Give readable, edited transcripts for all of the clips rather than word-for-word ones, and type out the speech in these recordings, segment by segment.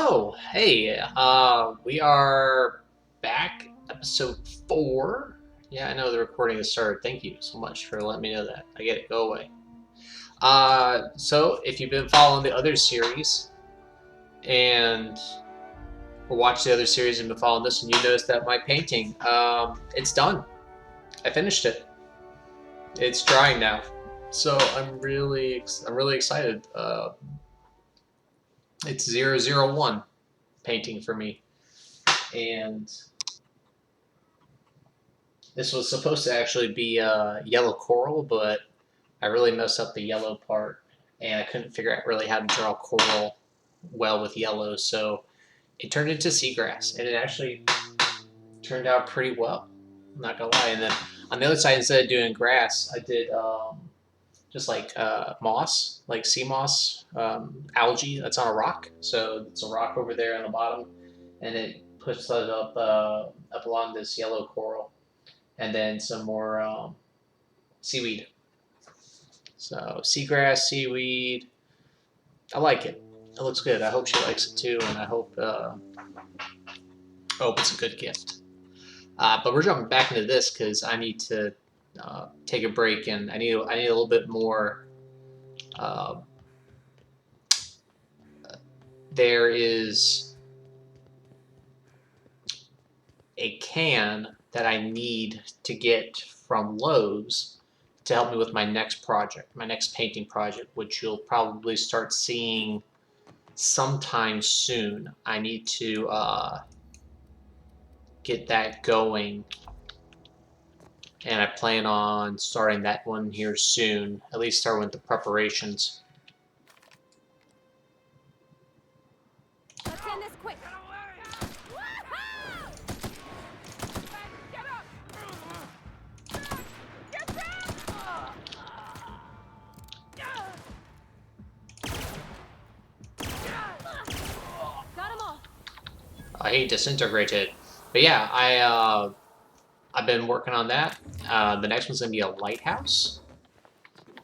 So, hey, we are back, episode 4. Yeah, I know the recording has started. Thank you so much for letting me know that. I get it. Go away. So if you've been following the other series and or watched the other series and been following this one, you noticed that my painting, it's done. I finished it. It's drying now. So I'm really excited. It's 001 painting for me, and this was supposed to actually be yellow coral, but I really messed up the yellow part, and I couldn't figure out really how to draw coral well with yellow, so it turned into seagrass, and it actually turned out pretty well. I'm not gonna lie. And then on the other side, instead of doing grass, I did just like moss, like sea moss, algae that's on a rock. So it's a rock over there on the bottom, and it pushes it up along this yellow coral, and then some more seaweed. So seagrass, seaweed. I like it. It looks good. I hope she likes it too, and I hope it's a good gift. But we're jumping back into this because I need to take a break, and I need a little bit more. Uh, there is a can that I need to get from Lowe's to help me with my next project, my next painting project, which you'll probably start seeing sometime soon. I need to get that going, and I plan on starting that one here soon, at least start with the preparations. Let's end this quick. Got him all. He disintegrated. But yeah, I've been working on that. The next one's gonna be a lighthouse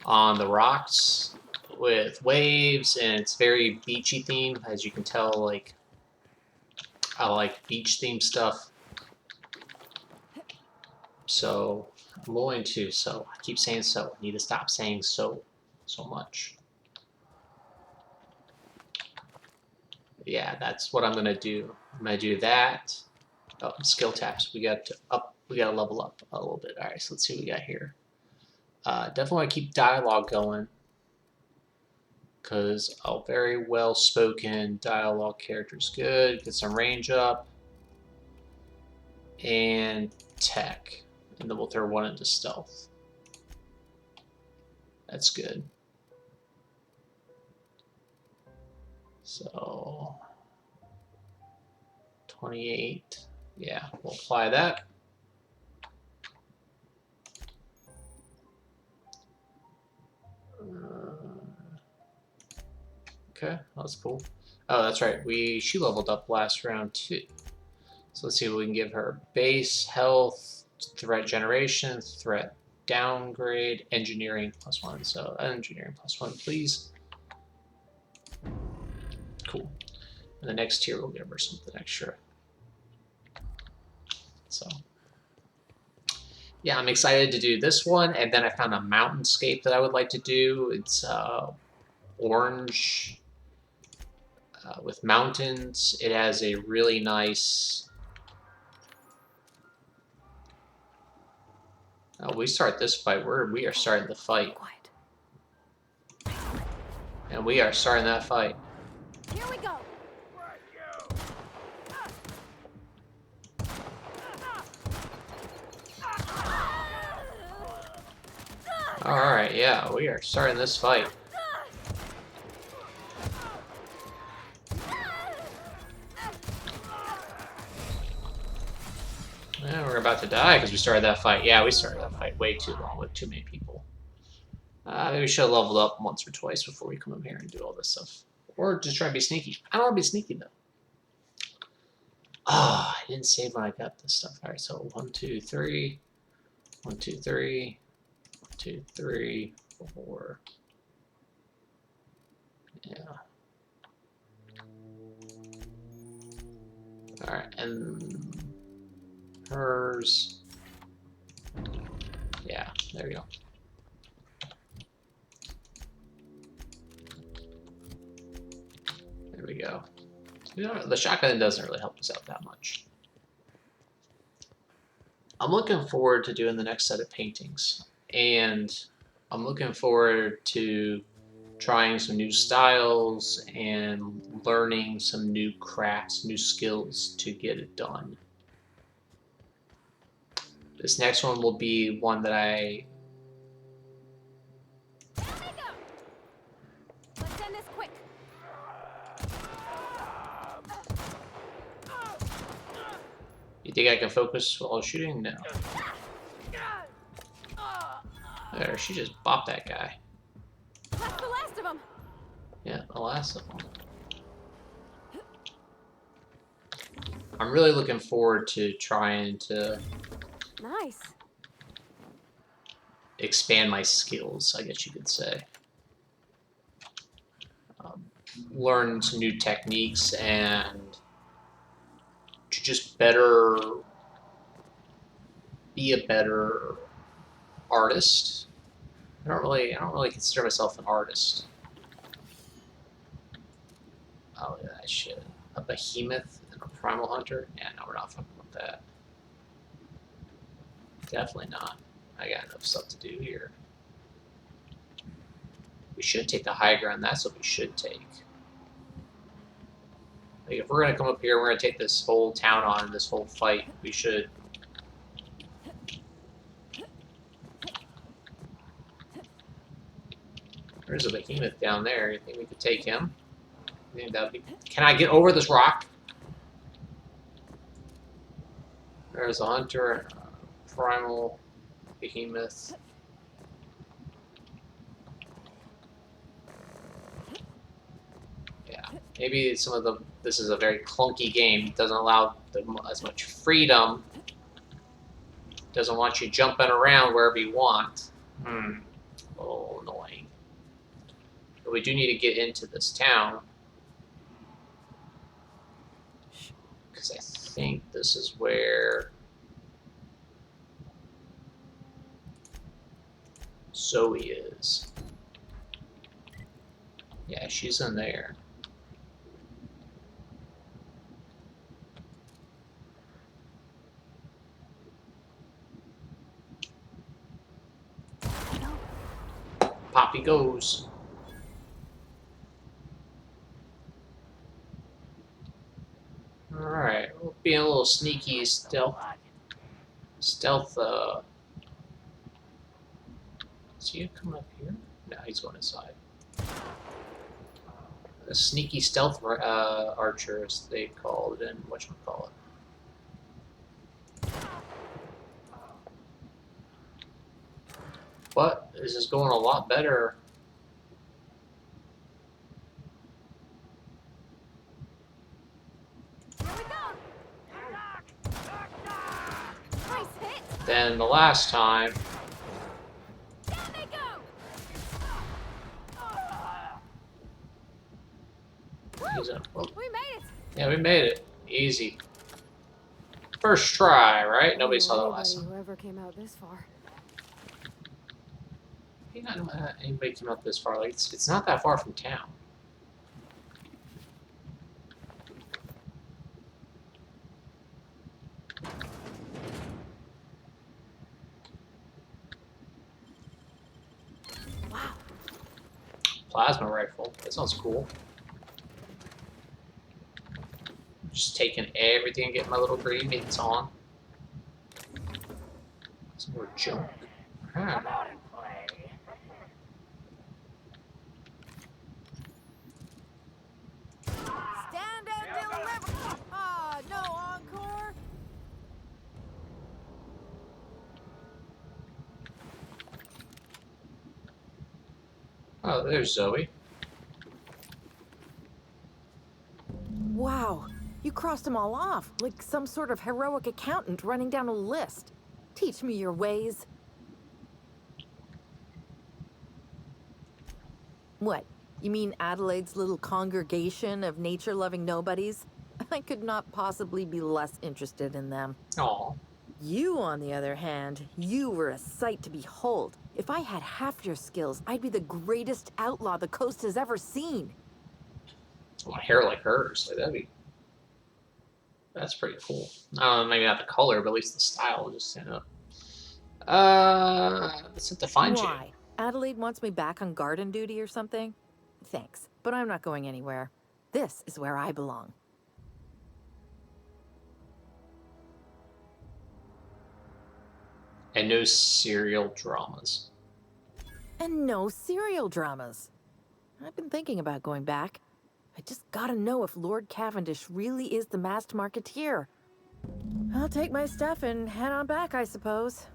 on the rocks with waves, and it's very beachy theme, as you can tell. Like, I like beach themed stuff, so I'm going to. So I keep saying so. I need to stop saying so much. Yeah, that's what I'm gonna do. I'm gonna do that. Oh, skill taps. We got to up. We got to level up a little bit. All right, so let's see what we got here. Definitely want to keep dialogue going, because a very well spoken dialogue character is good. Get some range up and tech, and then we'll throw one into stealth. That's good. So 28. Yeah, we'll apply that. Okay, that's cool. Oh, that's right. She leveled up last round too. So let's see what we can give her. Base, health, threat generation, threat downgrade, engineering +1. So engineering +1, please. Cool. And the next tier will give her something extra. So yeah, I'm excited to do this one. And then I found a mountainscape that I would like to do. It's orange with mountains. It has a really nice... Oh, we start this fight. We are starting the fight. Quiet. And we are starting that fight. Here we go. Alright, yeah, we are starting this fight. Yeah, we're about to die because we started that fight. Yeah, we started that fight way too long with too many people. Maybe we should have leveled up once or twice before we come up here and do all this stuff. Or just try to be sneaky. I don't want to be sneaky, though. Ah, I didn't save when I got this stuff. Alright, so 1, 2, 3. 1, 2, 3. 1, 2, 3. 4. Yeah. Alright, and hers. Yeah, there we go. There we go. The shotgun doesn't really help us out that much. I'm looking forward to doing the next set of paintings, and I'm looking forward to trying some new styles and learning some new crafts, new skills to get it done. This next one will be one that I... There we go. Let's end this quick. You think I can focus while shooting? No. There, she just bopped that guy. That's the last of them. Yeah, the last of them. I'm really looking forward to trying to Nice. expand my skills, I guess you could say. Learn some new techniques and to just better be a better artist. I don't really consider myself an artist. Oh yeah, that shit. A behemoth and a primal hunter? Yeah, no, we're not fucking with that. Definitely not. I got enough stuff to do here. We should take the high ground. That's what we should take. Like, if we're gonna come up here, we're gonna take this whole town on, this whole fight. We should. There's a behemoth down there. You think we could take him? I think that'd be... Can I get over this rock? There's a hunter, primal behemoth. Yeah, maybe some of the... This is a very clunky game. It doesn't allow as much freedom. Doesn't want you jumping around wherever you want. A little annoying. But we do need to get into this town. Because I think this is where Zoe is. Yeah, she's in there. Poppy goes. Alright, we're being a little sneaky stealth. Is he coming up here? No, he's going inside. A sneaky stealth archer, as they called it in whatchamacallit. But this is going a lot better. Here we go. Nice hit. Than the last time. Down they go. Well, We made it. yeah, we made it. Easy. First try, right? Nobody saw that last time. Whoever came out this far. I think not anybody came up this far. Like it's not that far from town. Wow. Plasma rifle. That sounds cool. Just taking everything and getting my little green mitts on. Some more junk. Huh. Stand and deliver. Ah, no encore. Oh, there's Zoe. Wow, you crossed them all off, like some sort of heroic accountant running down a list. Teach me your ways. What, you mean Adelaide's little congregation of nature-loving nobodies? I could not possibly be less interested in them. Aw. You, on the other hand, you were a sight to behold. If I had half your skills, I'd be the greatest outlaw the coast has ever seen. I want hair like hers. Like, that's pretty cool. Maybe not the color, but at least the style will just stand up. Let's have to find you. Why? Adelaide wants me back on garden duty or something? Thanks, but I'm not going anywhere. This is where I belong. And no serial dramas. And no serial dramas. I've been thinking about going back. I just gotta know if Lord Cavendish really is the masked marketeer. I'll take my stuff and head on back, I suppose.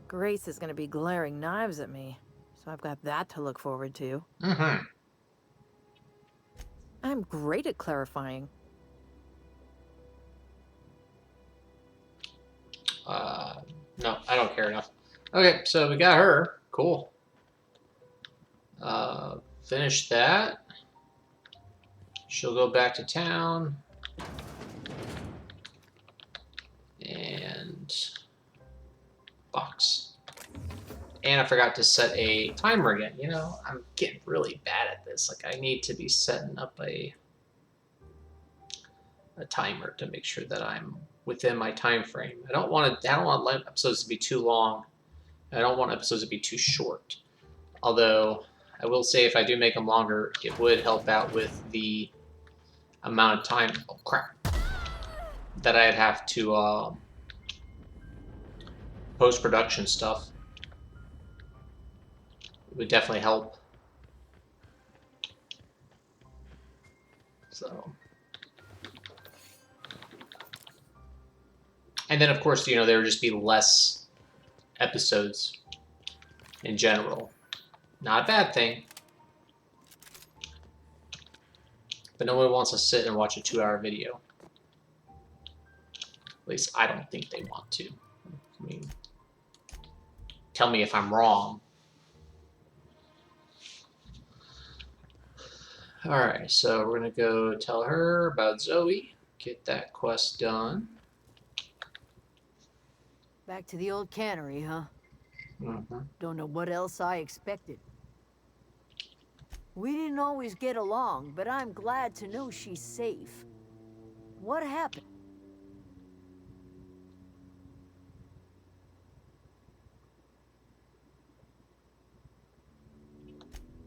Grace is gonna be glaring knives at me, so I've got that to look forward to. Mm-hmm. I'm great at clarifying. No, I don't care enough. Okay, so we got her. Cool. Finish that. She'll go back to town. And box. And I forgot to set a timer again. You know, I'm getting really bad at this. Like, I need to be setting up a timer to make sure that I'm within my time frame. I don't want episodes to be too long. I don't want episodes to be too short. Although I will say if I do make them longer, it would help out with the amount of time. Oh crap! That I'd have to post-production stuff. It would definitely help. So. And then, of course, you know, there would just be less episodes in general. Not a bad thing. But no one wants to sit and watch a 2-hour video. At least I don't think they want to. I mean, tell me if I'm wrong. Alright, so we're going to go tell her about Zoe. Get that quest done. Back to the old cannery, huh? Mm-hmm. Don't know what else I expected. We didn't always get along, but I'm glad to know she's safe. What happened?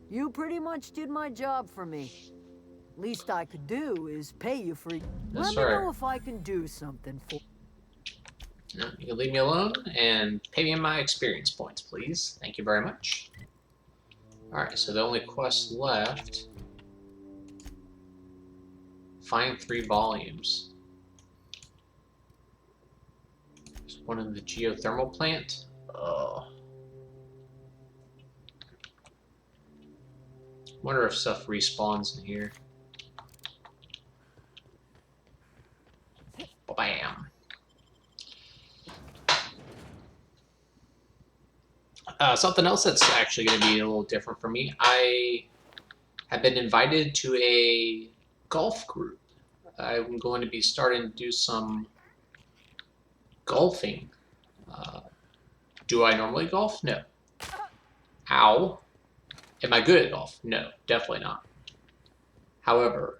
You pretty much did my job for me. Least I could do is pay you for it. That's Let me right. know if I can do something for. No, you can leave me alone and pay me my experience points, please. Thank you very much. Alright, so the only quest left... Find 3 volumes. There's one in the geothermal plant. Oh. Wonder if stuff respawns in here. Bam. Something else that's actually going to be a little different for me. I have been invited to a golf group. I'm going to be starting to do some golfing. Do I normally golf? No. Ow. Am I good at golf? No, definitely not. However,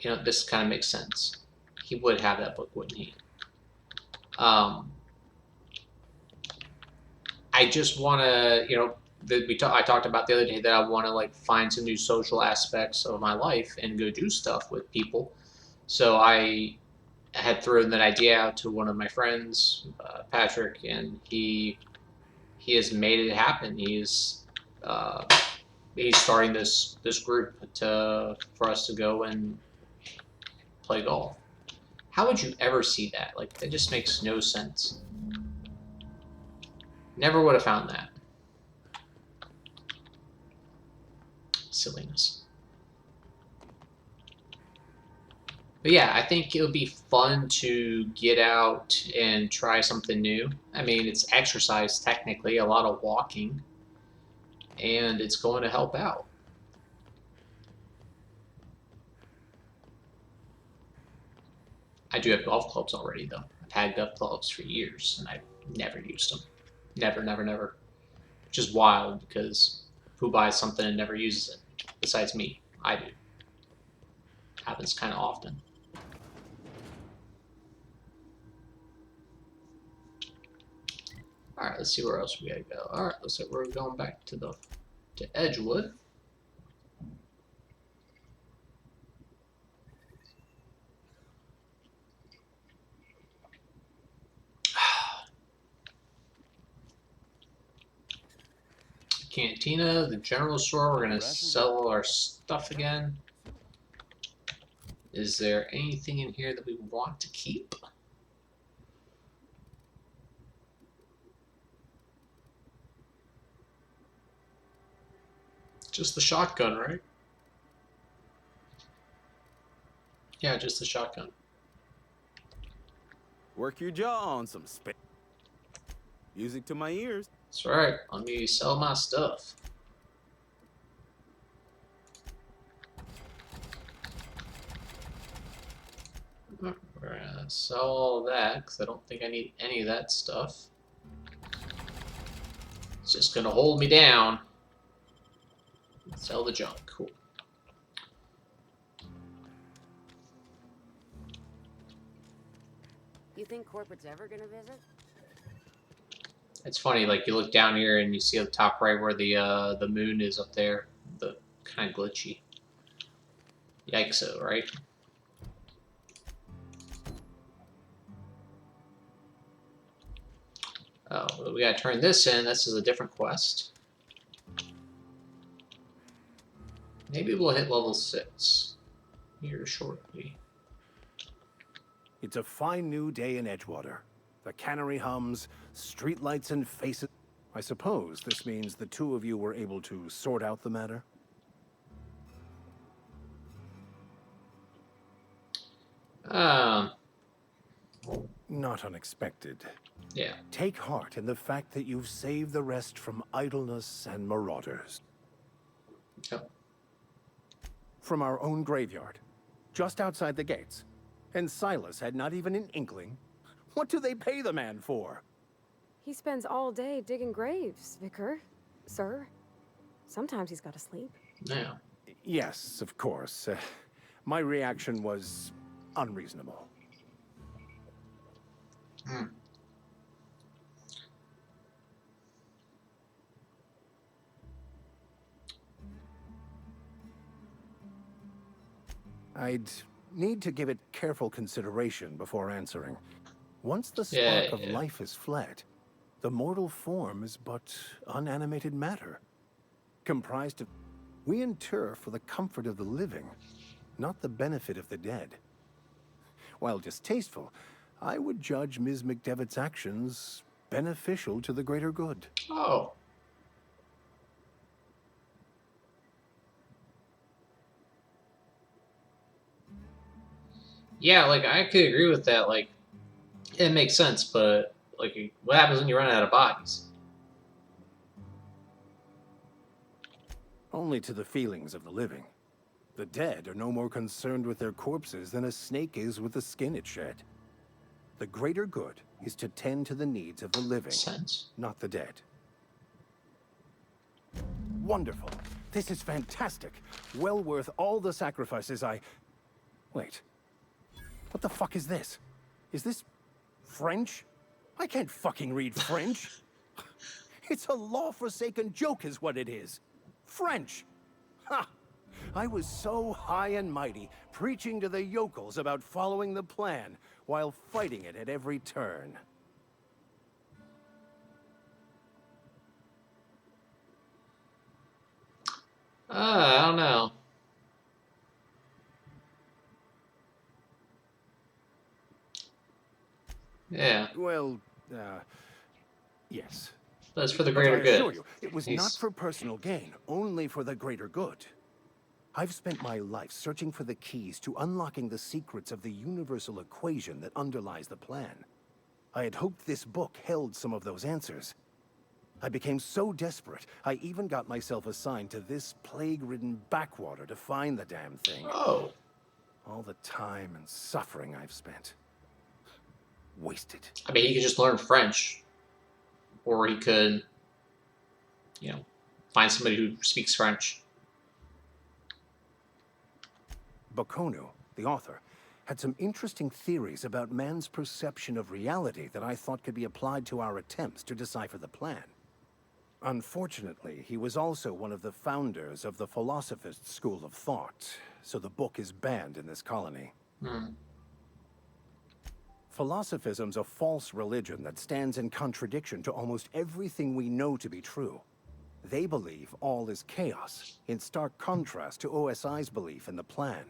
you know, this kind of makes sense. He would have that book, wouldn't he? I just want to, you know, I talked about the other day that I want to like find some new social aspects of my life and go do stuff with people. So I had thrown that idea out to one of my friends, Patrick, and he has made it happen. He's starting this group for us to go and play golf. How would you ever see that? Like, that just makes no sense. Never would have found that. Silliness. But yeah, I think it would be fun to get out and try something new. I mean, it's exercise technically, a lot of walking, and it's going to help out. I do have golf clubs already, though. I've had golf clubs for years, and I've never used them. Never, never, never. Which is wild, because who buys something and never uses it? Besides me. I do. Happens kind of often. Alright, let's see where else we gotta go. Alright, looks like we're going back to Edgewood. Cantina, the general store, we're gonna sell all our stuff again. Is there anything in here that we want to keep? Just the shotgun, right? Yeah, just the shotgun. Work your jaw on some music to my ears. That's right. Let me sell my stuff. We're gonna sell all that because I don't think I need any of that stuff. It's just gonna hold me down. Sell the junk. Cool. You think corporate's ever gonna visit? It's funny, like you look down here and you see at the top right where the moon is up there. The kind of glitchy. Yikes! Right? Oh, well, we gotta turn this in. This is a different quest. Maybe we'll hit level 6 here shortly. It's a fine new day in Edgewater. The cannery hums, streetlights and faces. I suppose this means the two of you were able to sort out the matter? Not unexpected. Yeah. Take heart in the fact that you've saved the rest from idleness and marauders. Yep. From our own graveyard, just outside the gates. And Silas had not even an inkling. What do they pay the man for? He spends all day digging graves, Vicar. Sir. Sometimes he's got to sleep. Yeah. Yes, of course. My reaction was unreasonable. Hmm. I'd need to give it careful consideration before answering. Once the Yeah, spark of life is fled, the mortal form is but unanimated matter, comprised of... We inter for the comfort of the living, not the benefit of the dead. While distasteful, I would judge Ms. McDevitt's actions beneficial to the greater good. Oh. Yeah, like I could agree with that. Like, it makes sense, but like, what happens when you run out of bodies? Only to the feelings of the living. The dead are no more concerned with their corpses than a snake is with the skin it shed. The greater good is to tend to the needs of the living, Sense. not the dead. Wonderful. This is fantastic. Well worth all the sacrifices I... Wait. What the fuck is this? Is this French? I can't fucking read French. It's a law-forsaken joke is what it is. French. Ha! I was so high and mighty, preaching to the yokels about following the plan, while fighting it at every turn. I don't know. Yeah, Well, yes. that's for the But greater I assure good. you, it was He's- not for personal gain, only for the greater good. I've spent my life searching for the keys to unlocking the secrets of the universal equation that underlies the plan. I had hoped this book held some of those answers. I became so desperate, I even got myself assigned to this plague-ridden backwater to find the damn thing. Oh. All the time and suffering I've spent. Wasted. I mean, he could just learn French, or he could, find somebody who speaks French. Bakono, the author, had some interesting theories about man's perception of reality that I thought could be applied to our attempts to decipher the plan. Unfortunately, he was also one of the founders of the Philosophist school of thought, so the book is banned in this colony. Philosophism's a false religion that stands in contradiction to almost everything we know to be true. They believe all is chaos, in stark contrast to OSI's belief in the plan.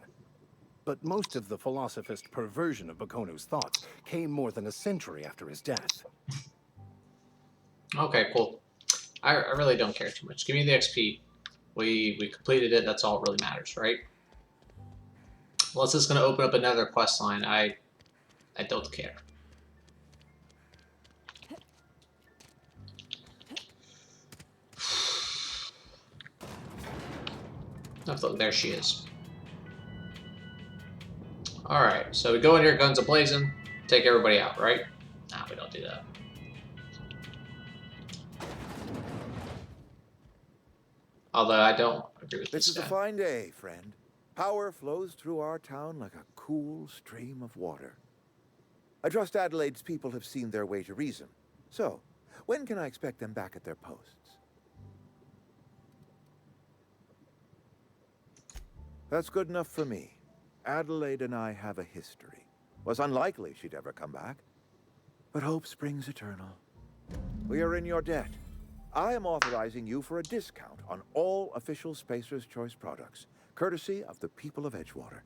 But most of the Philosophist perversion of Bakono's thoughts came more than a century after his death. Okay, cool. I really don't care too much. Give me the XP. We completed it. That's all that really matters, right? Unless it's going to open up another quest line, I don't care. Oh, look, there she is. Alright, so we go in here, guns a-blazing, take everybody out, right? Nah, we don't do that. Although I don't agree with this This is a guy. fine day, friend. Power flows through our town like a cool stream of water. I trust Adelaide's people have seen their way to reason. So, when can I expect them back at their posts? That's good enough for me. Adelaide and I have a history. Was unlikely she'd ever come back. But hope springs eternal. We are in your debt. I am authorizing you for a discount on all official Spacer's Choice products, courtesy of the people of Edgewater.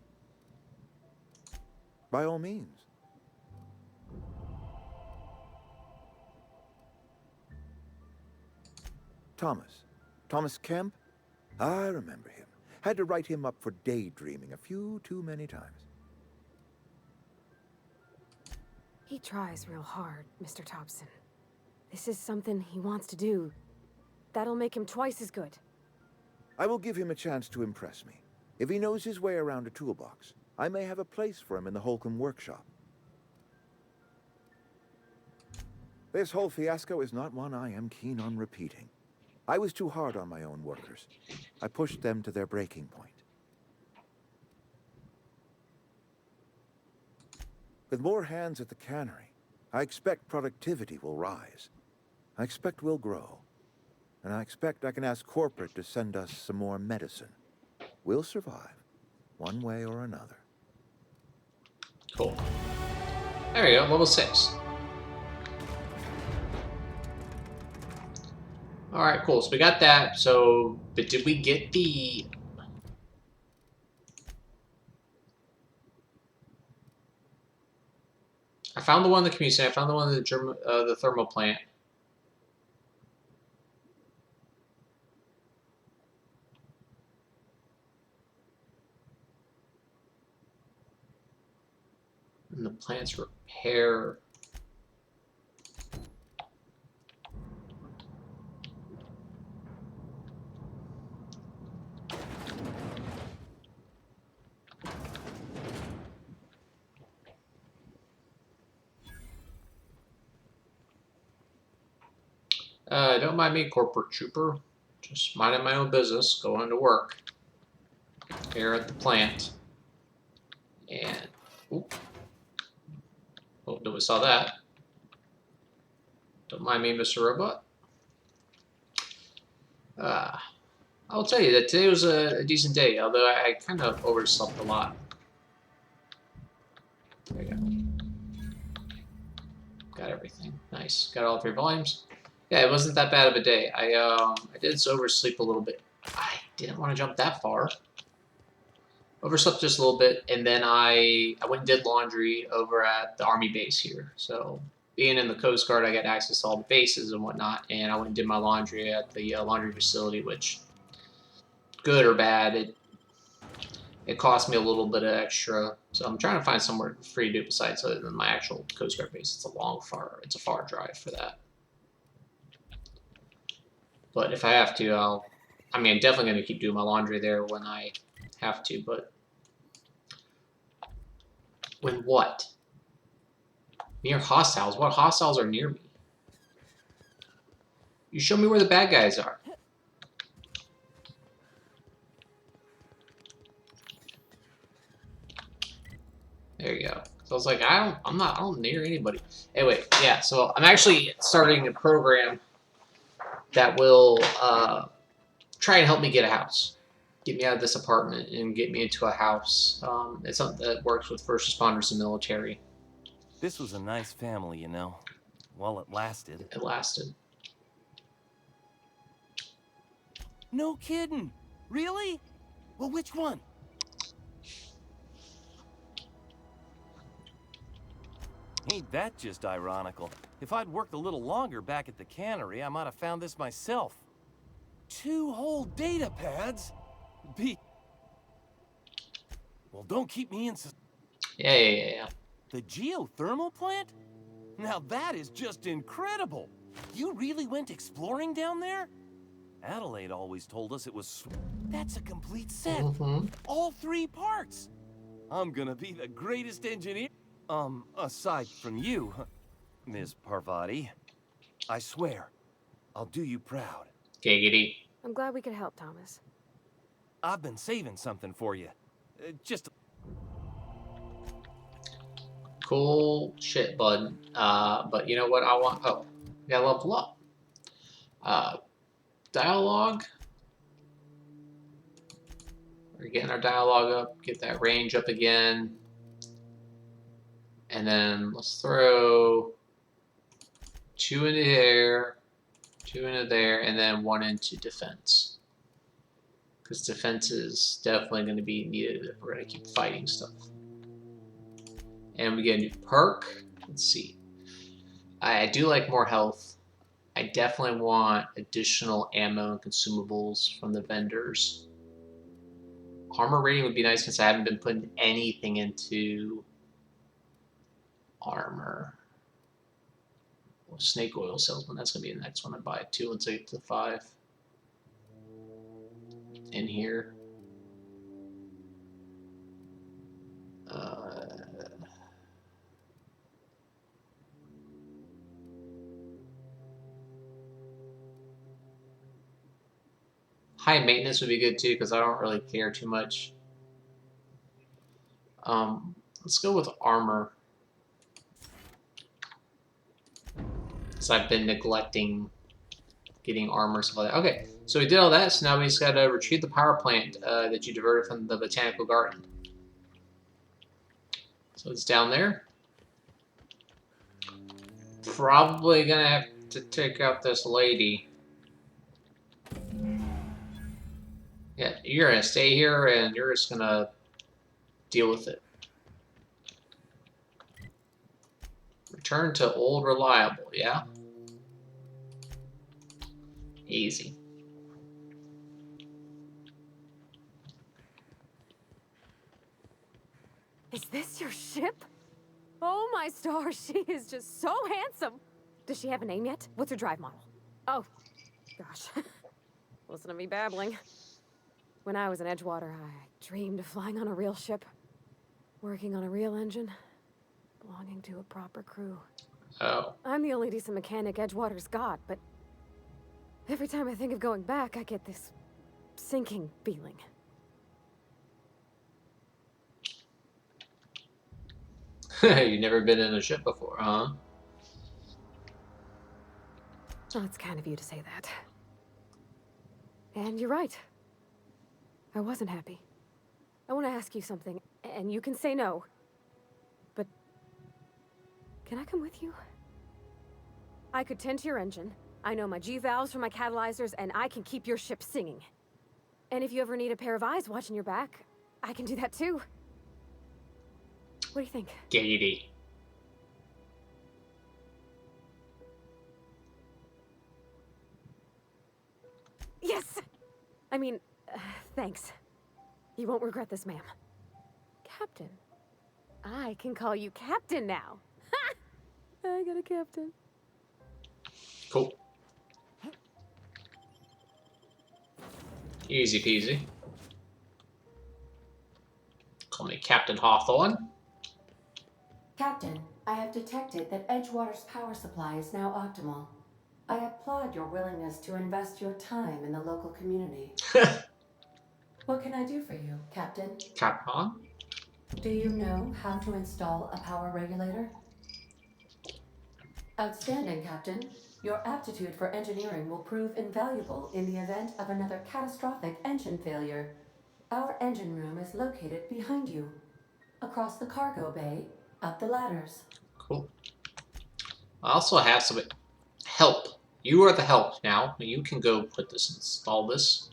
By all means. Thomas Kemp? I remember him. Had to write him up for daydreaming a few too many times. He tries real hard, Mr. Thompson. This is something he wants to do. That'll make him twice as good. I will give him a chance to impress me. If he knows his way around a toolbox, I may have a place for him in the Holcomb workshop. This whole fiasco is not one I am keen on repeating. I was too hard on my own workers. I pushed them to their breaking point. With more hands at the cannery, I expect productivity will rise. I expect we'll grow. And I expect I can ask corporate to send us some more medicine. We'll survive, one way or another. Cool. There we go, level 6. Alright, cool. So we got that. So, but did we get the... I found the one in the community center. I found the one in the thermal plant. And the plant's repair. Don't mind me, corporate trooper. Just minding my own business, going to work here at the plant. And, oop. Oh, nobody saw that. Don't mind me, Mr. Robot. I'll tell you that today was a decent day, although I kind of overslept a lot. There we go. Got everything. Nice. Got all 3 volumes. Yeah, it wasn't that bad of a day. I did oversleep a little bit. I didn't want to jump that far. Overslept just a little bit, and then I went and did laundry over at the Army base here. So, being in the Coast Guard, I got access to all the bases and whatnot, and I went and did my laundry at the laundry facility, which, good or bad, it cost me a little bit of extra. So I'm trying to find somewhere free to do besides other than my actual Coast Guard base. It's a far drive for that. But if I have to, I'm definitely going to keep doing my laundry there when I have to, but when what? Near hostiles? What hostiles are near me? You show me where the bad guys are. There you go. So I was like, I don't near anybody. Anyway, yeah. So I'm actually starting a program that will try and help me get a house, get me out of this apartment, and get me into a house. It's something that works with first responders and military. This was a nice family, you know. While it lasted. It lasted. No kidding. Really? Well, which one? Ain't that just ironical? If I'd worked a little longer back at the cannery, I might have found this myself. 2 whole data pads? Well, don't keep me in Yeah. The geothermal plant? Now that is just incredible! You really went exploring down there? Adelaide always told us it was That's a complete set! All 3 parts! I'm gonna be the greatest engineer... aside from you, Ms. Parvati. I swear, I'll do you proud. Giggity. I'm glad we could help, Thomas. I've been saving something for you. Just... Cool shit, bud. But you know what I want? Oh, gotta level up. Dialogue. We're getting our dialogue up. Get that range up again. And then let's throw 2 into there, 2 into there, and then 1 into defense. Because defense is definitely going to be needed if we're going to keep fighting stuff. And we get a new perk. Let's see. I do like more health. I definitely want additional ammo and consumables from the vendors. Armor rating would be nice since I haven't been putting anything into armor. Well, snake oil salesman, that's going to be the next one I buy. 2 and 6 to 5. In here. High maintenance would be good too, because I don't really care too much. Let's go with armor. Because I've been neglecting getting armor, stuff like that. Okay, so we did all that, so now we just gotta retrieve the power plant that you diverted from the botanical garden. So it's down there. Probably gonna have to take out this lady. Yeah, you're gonna stay here and you're just gonna deal with it. Return to old reliable, yeah? Easy. Is this your ship? Oh my stars, she is just so handsome. Does she have a name yet? What's her drive model? Oh, gosh. Listen to me babbling. When I was in Edgewater, I dreamed of flying on a real ship, working on a real engine, belonging to a proper crew. Oh. I'm the only decent mechanic Edgewater's got, but every time I think of going back, I get this sinking feeling. You've never been in a ship before, huh? Oh, it's kind of you to say that. And you're right. I wasn't happy. I want to ask you something, and you can say no. But can I come with you? I could tend to your engine. I know my G-valves from my catalyzers, and I can keep your ship singing. And if you ever need a pair of eyes watching your back, I can do that too. What do you think? Giggity. Yes! I mean, thanks. You won't regret this, ma'am. Captain. I can call you Captain now. Ha! I got a captain. Cool. Easy peasy. Call me Captain Hawthorne. Captain, I have detected that Edgewater's power supply is now optimal. I applaud your willingness to invest your time in the local community. What can I do for you, Captain? Capcom? Do you know how to install a power regulator? Outstanding, Captain. Your aptitude for engineering will prove invaluable in the event of another catastrophic engine failure. Our engine room is located behind you, across the cargo bay, up the ladders. Cool. I also have some help. You are the help now. You can go install this.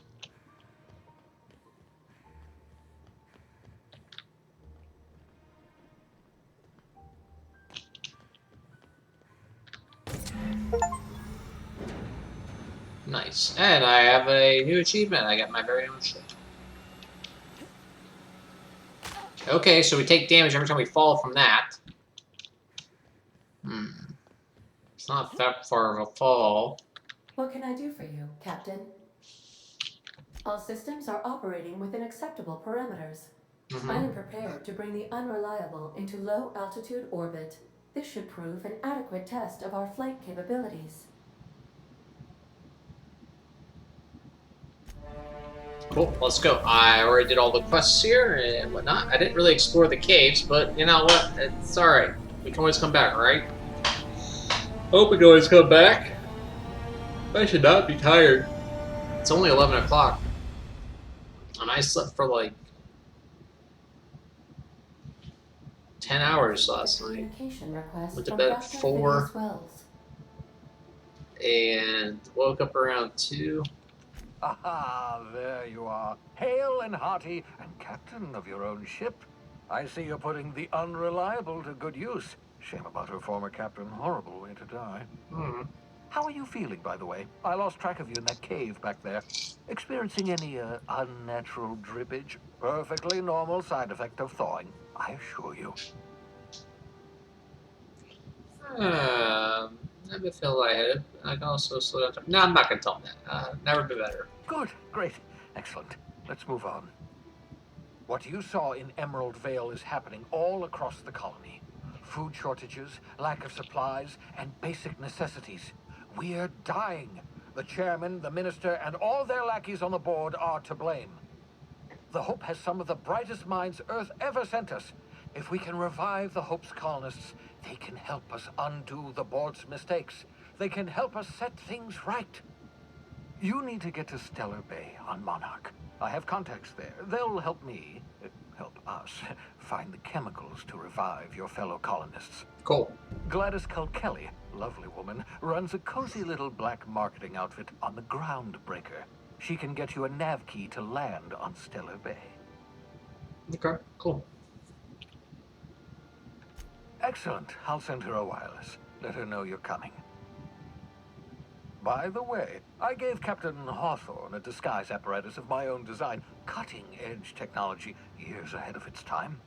Nice. And I have a new achievement. I got my very own ship. Okay, so we take damage every time we fall from that. It's not that far of a fall. What can I do for you, Captain? All systems are operating within acceptable parameters. I am prepared to bring the unreliable into low-altitude orbit. This should prove an adequate test of our flight capabilities. Cool, let's go. I already did all the quests here and whatnot. I didn't really explore the caves, but you know what? It's alright. We can always come back, right? Hope we can always come back. I should not be tired. It's only 11 o'clock. And I slept for like 10 hours last night. Went to bed at 4. And woke up around 2. Aha, there you are. Hale and hearty, and captain of your own ship. I see you're putting the unreliable to good use. Shame about her former captain. Horrible way to die. How are you feeling, by the way? I lost track of you in that cave back there. Experiencing any unnatural drippage? Perfectly normal side effect of thawing, I assure you. Never feel lightheaded. I can also slow down time. No, I'm not going to tell him that. Never be better. Good, great, excellent. Let's move on. What you saw in Emerald Vale is happening all across the colony. Food shortages, lack of supplies, and basic necessities. We're dying. The chairman, the minister, and all their lackeys on the board are to blame. The Hope has some of the brightest minds Earth ever sent us. If we can revive the Hope's colonists, they can help us undo the board's mistakes. They can help us set things right. You need to get to Stellar Bay on Monarch. I have contacts there. They'll help me, help us, find the chemicals to revive your fellow colonists. Cool. Gladys Kelly, lovely woman, runs a cozy little black marketing outfit on the Groundbreaker. She can get you a nav key to land on Stellar Bay. Okay, cool. Excellent. I'll send her a wireless. Let her know you're coming. By the way, I gave Captain Hawthorne a disguise apparatus of my own design, cutting-edge technology, years ahead of its time.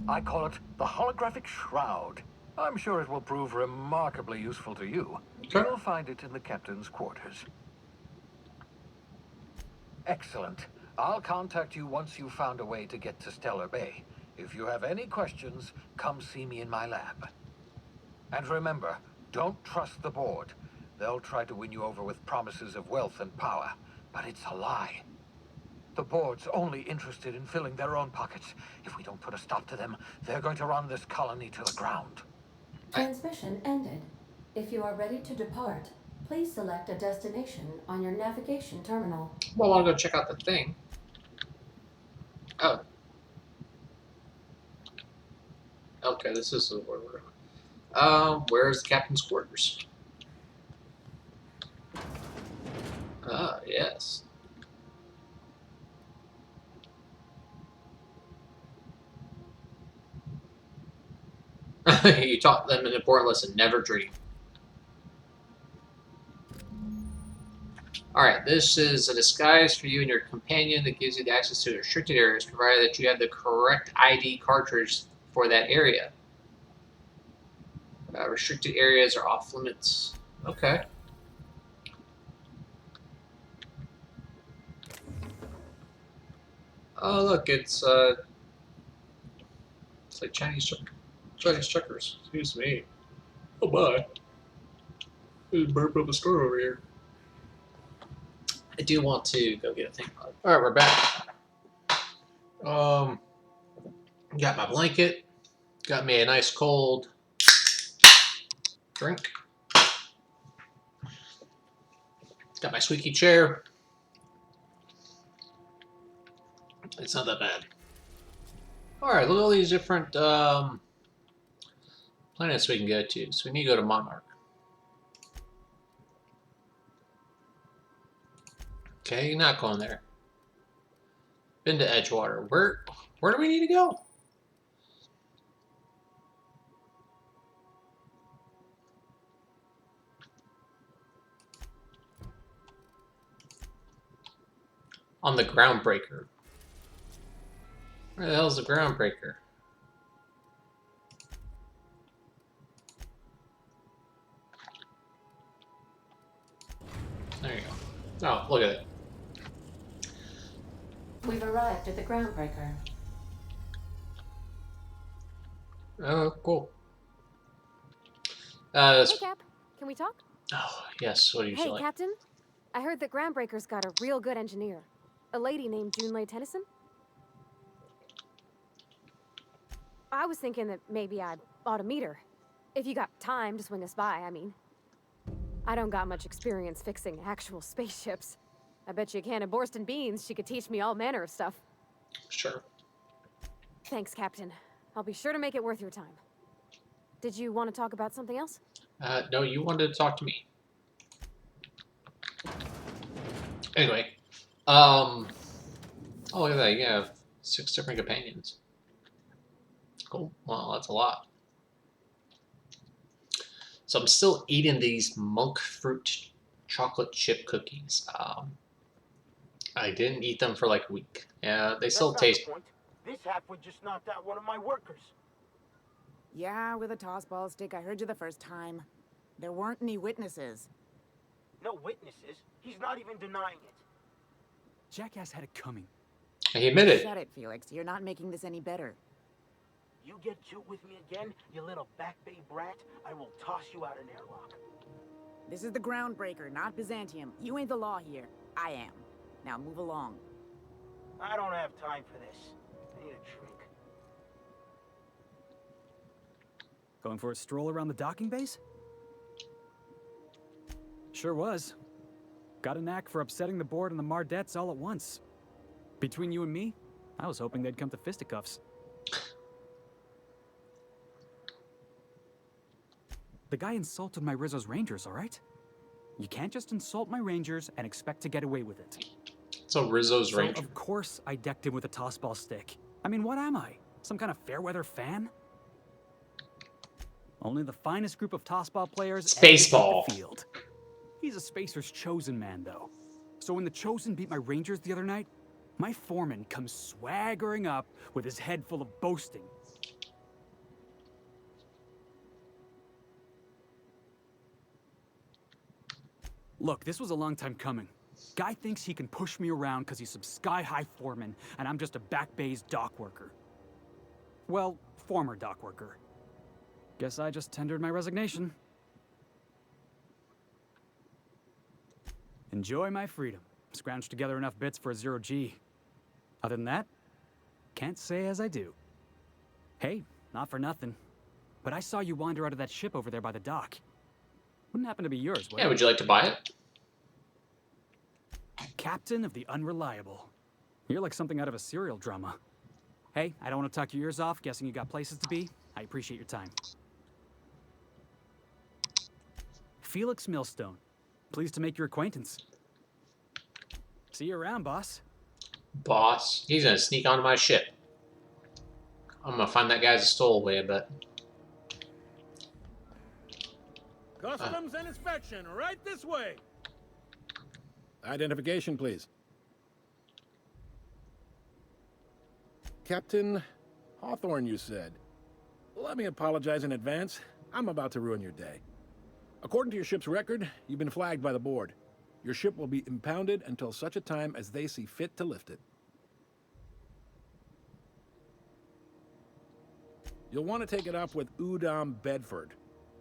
I call it the Holographic Shroud. I'm sure it will prove remarkably useful to you. Okay. You'll find it in the captain's quarters. Excellent. I'll contact you once you've found a way to get to Stellar Bay. If you have any questions, come see me in my lab. And remember, don't trust the board. They'll try to win you over with promises of wealth and power, but it's a lie. The board's only interested in filling their own pockets. If we don't put a stop to them, they're going to run this colony to the ground. Transmission ended. If you are ready to depart, please select a destination on your navigation terminal. Well, I want to go check out the thing. Oh. Okay, this is where we're going. Where's the captain's quarters? Ah, yes. You taught them an important lesson. Never dream. Alright, this is a disguise for you and your companion that gives you the access to restricted areas, provided that you have the correct ID cartridge for that area. Restricted areas are off limits. Okay. Oh, look, it's like Chinese Chinese checkers. Excuse me. Oh my. Just burp up the store over here. I do want to go get a thing. Alright, we're back. Got my blanket. Got me a nice cold drink. Got my squeaky chair. It's not that bad. Alright, look at all these different planets we can go to. So we need to go to Monarch. Okay, not going there. Been to Edgewater. Where do we need to go? On the Groundbreaker. Where the hell is the Groundbreaker? There you go. Oh, look at it. We've arrived at the Groundbreaker. Oh, cool. Hey, Cap. Can we talk? Oh, yes. What do you Hey, like? Captain. I heard that Groundbreaker's got a real good engineer. A lady named Junlei Tennyson. I was thinking that maybe I ought to meet her. If you got time to swing us by, I mean. I don't got much experience fixing actual spaceships. I bet you a can of Borston beans she could teach me all manner of stuff. Sure. Thanks, Captain. I'll be sure to make it worth your time. Did you want to talk about something else? No, you wanted to talk to me. Anyway, oh, look at that. You have 6 different companions. Cool. Well, that's a lot. So I'm still eating these monk fruit chocolate chip cookies. I didn't eat them for like a week. Yeah, they still taste. This halfwit just knocked out one of my workers. Yeah, with a toss-ball stick. I heard you the first time. There weren't any witnesses. No witnesses. He's not even denying it. Jackass had it coming. He admitted. Shut it, Felix. You're not making this any better. You get cute with me again, you little back bay brat, I will toss you out an airlock. This is the Groundbreaker, not Byzantium. You ain't the law here. I am. Now move along. I don't have time for this. I need a drink. Going for a stroll around the docking base? Sure was. Got a knack for upsetting the board and the Mardettes all at once. Between you and me, I was hoping they'd come to fisticuffs. The guy insulted my Rizzo's Rangers, all right? You can't just insult my Rangers and expect to get away with it. So Rizzo's Ranger. Of course I decked him with a tossball stick. I mean, what am I? Some kind of fair-weather fan? Only the finest group of tossball players Spaceball. ever hit the field. He's a Spacer's chosen man, though. So when the Chosen beat my Rangers the other night, my foreman comes swaggering up with his head full of boasting. Look, this was a long time coming. Guy thinks he can push me around because he's some sky-high foreman, and I'm just a back bay's dock worker. Well, former dock worker. Guess I just tendered my resignation. Enjoy my freedom. Scrounged together enough bits for a 0G. Other than that, can't say as I do. Hey, not for nothing, but I saw you wander out of that ship over there by the dock. Wouldn't happen to be yours, would it? Yeah, would you like to buy it? Captain of the Unreliable. You're like something out of a serial drama. Hey, I don't want to talk your ears off, guessing you got places to be. I appreciate your time. Felix Millstone. Pleased to make your acquaintance. See you around, boss. Boss? He's gonna sneak onto my ship. I'm gonna find that guy's a stowaway, I bet. Customs and inspection, right this way. Identification, please. Captain Hawthorne, you said. Let me apologize in advance. I'm about to ruin your day. According to your ship's record, you've been flagged by the board. Your ship will be impounded until such a time as they see fit to lift it. You'll want to take it up with Udom Bedford,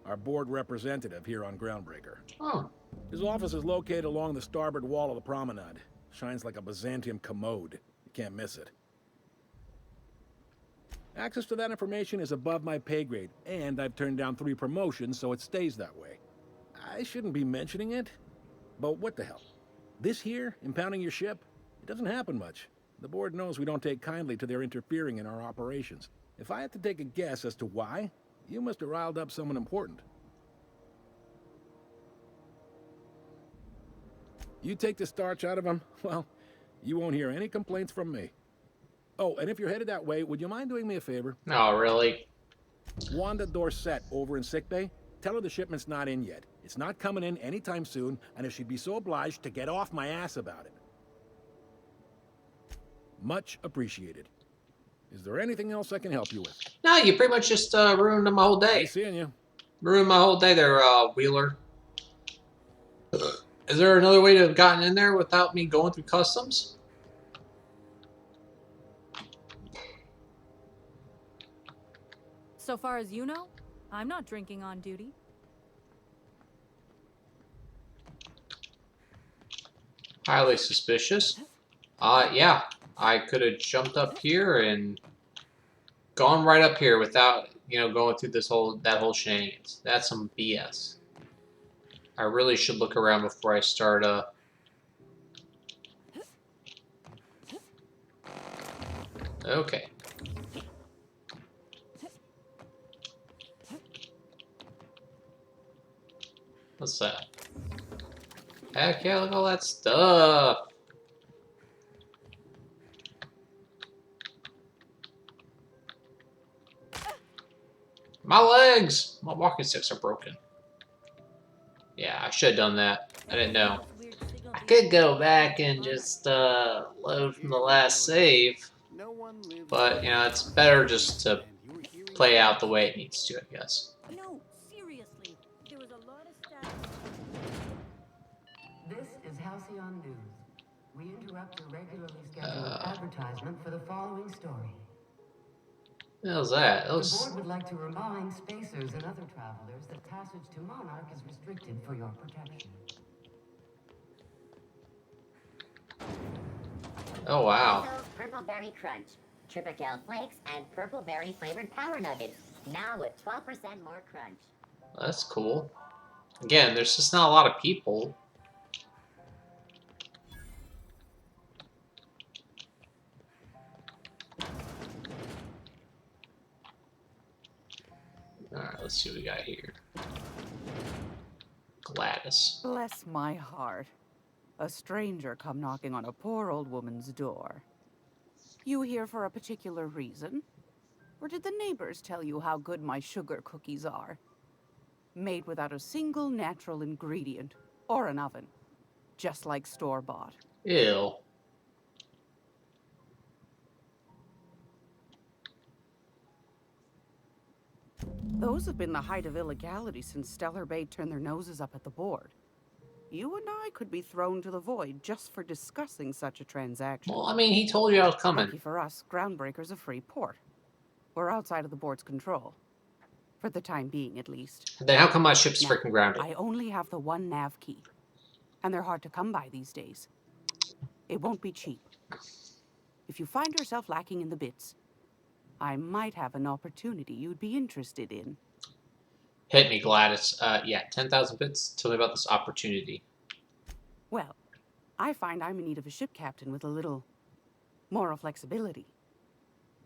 our board representative here on Groundbreaker. Oh. His office is located along the starboard wall of the promenade. Shines like a Byzantium commode. You can't miss it. Access to that information is above my pay grade, and I've turned down 3 promotions, so it stays that way. I shouldn't be mentioning it, but what the hell? This here, impounding your ship, it doesn't happen much. The board knows we don't take kindly to their interfering in our operations. If I had to take a guess as to why, you must have riled up someone important. You take the starch out of them, well, you won't hear any complaints from me. Oh, and if you're headed that way, would you mind doing me a favor? Oh, really? Wanda Dorset over in sickbay, tell her the shipment's not in yet. It's not coming in anytime soon, and if she'd be so obliged to get off my ass about it. Much appreciated. Is there anything else I can help you with? No, you pretty much just ruined my whole day. Nice seeing you. Ruined my whole day there, Wheeler. Is there another way to have gotten in there without me going through customs? So far as you know, I'm not drinking on duty. Highly suspicious. Yeah. I could have jumped up here and gone right up here without, going through that whole shenanigans. That's some BS. I really should look around before I start, Okay. What's that? Heck yeah, look at all that stuff. My legs! My walking sticks are broken. Yeah, I should have done that. I didn't know. I could go back and just load from the last save. But, it's better just to play out the way it needs to, I guess. No, seriously. There was a lot of staff. This is Halcyon News. We interrupt the regularly scheduled advertisement for the following story. What the hell's that? The board would like to remind spacers and other travelers that passage to Monarch is restricted for your protection. Oh, wow. Purple Berry Crunch, Triple Flakes, and Purple Berry flavored Power Nuggets. Now with 12% more crunch. That's cool. Again, there's just not a lot of people. Alright, let's see what we got here. Gladys. Bless my heart. A stranger come knocking on a poor old woman's door. You here for a particular reason? Or did the neighbors tell you how good my sugar cookies are? Made without a single natural ingredient or an oven. Just like store-bought. Ew. Those have been the height of illegality since Stellar Bay turned their noses up at the board. You and I could be thrown to the void just for discussing such a transaction. Well, I mean, he told you I was coming. Lucky for us, Groundbreaker's a free port. We're outside of the board's control. For the time being, at least. Then how come my ship's Now, freaking grounded? I only have the one nav key. And they're hard to come by these days. It won't be cheap. If you find yourself lacking in the bits, I might have an opportunity you'd be interested in. Hit me, Gladys. Yeah, 10,000 bits. Tell me about this opportunity. Well, I find I'm in need of a ship captain with a little moral flexibility.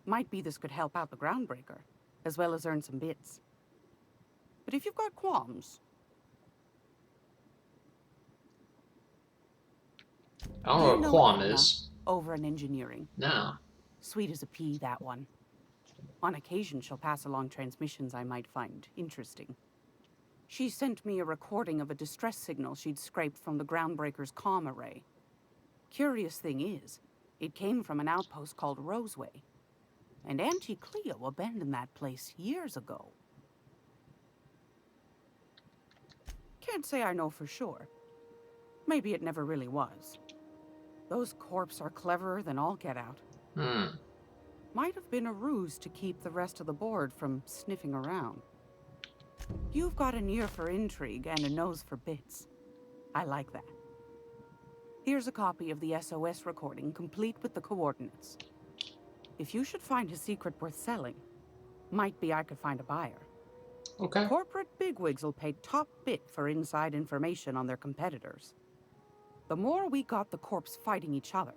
Might be this could help out the Groundbreaker, as well as earn some bits. But if you've got qualms... I don't know what qualm is. Over in engineering. No. Sweet as a pea, that one. On occasion, she'll pass along transmissions I might find interesting. She sent me a recording of a distress signal she'd scraped from the Groundbreaker's comm array. Curious thing is, it came from an outpost called Roseway. And Auntie Cleo abandoned that place years ago. Can't say I know for sure. Maybe it never really was. Those corps are cleverer than all get out. Might have been a ruse to keep the rest of the board from sniffing around. You've got an ear for intrigue and a nose for bits. I like that. Here's a copy of the SOS recording, complete with the coordinates. If you should find a secret worth selling, might be I could find a buyer. Okay. Corporate bigwigs will pay top bit for inside information on their competitors. The more we got the corps fighting each other,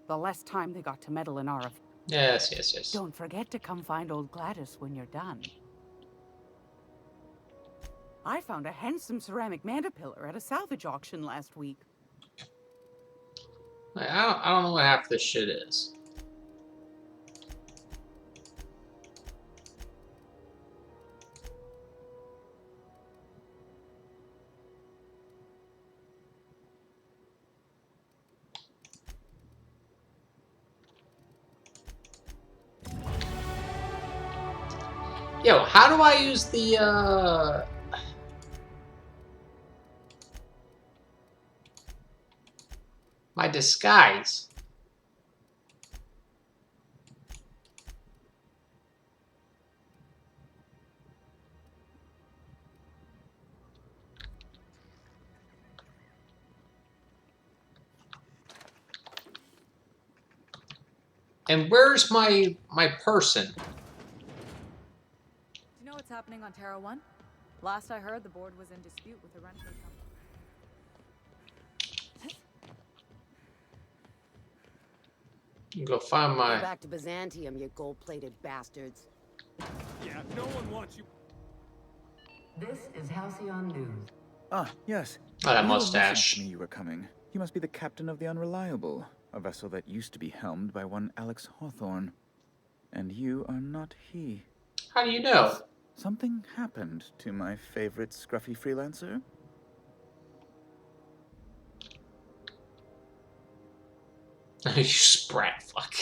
the less time they got to meddle in our... Yes, yes, yes. Don't forget to come find old Gladys when you're done. I found a handsome ceramic mandapillar at a salvage auction last week. I don't know what half this shit is. Yo, how do I use the, my disguise? And where's my person? Do you know what's happening on Terra 1? Last I heard, the board was in dispute with the rental company. You go find my... Go back to Byzantium, you gold-plated bastards. Yeah, no one wants you. This is Halcyon News. Ah, yes. Oh, that You mustache. messaged me you were coming. You must be the captain of the Unreliable, a vessel that used to be helmed by one Alex Hawthorne. And you are not he. How do you know? Something happened to my favorite scruffy freelancer. You sprat fuck.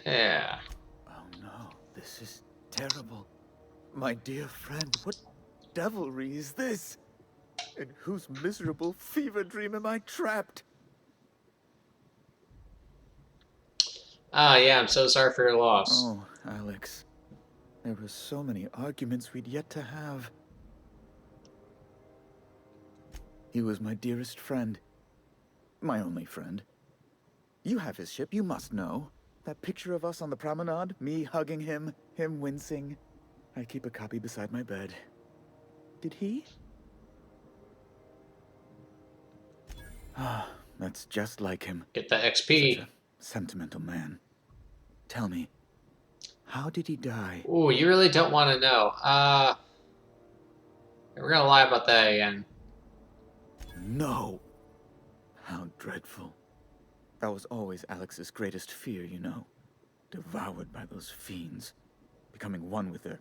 Yeah. Oh no, this is terrible. My dear friend, what devilry is this? In whose miserable fever dream am I trapped? Ah, yeah, I'm so sorry for your loss. Oh, Alex. There were so many arguments we'd yet to have. He was my dearest friend. My only friend. You have his ship, you must know. That picture of us on the promenade, me hugging him, him wincing. I keep a copy beside my bed. Did he? Ah, that's just like him. Get the XP. Such a sentimental man. Tell me, how did he die? Ooh, you really don't want to know. We're gonna lie about that again. No. How dreadful. That was always Alex's greatest fear, you know. Devoured by those fiends. Becoming one with their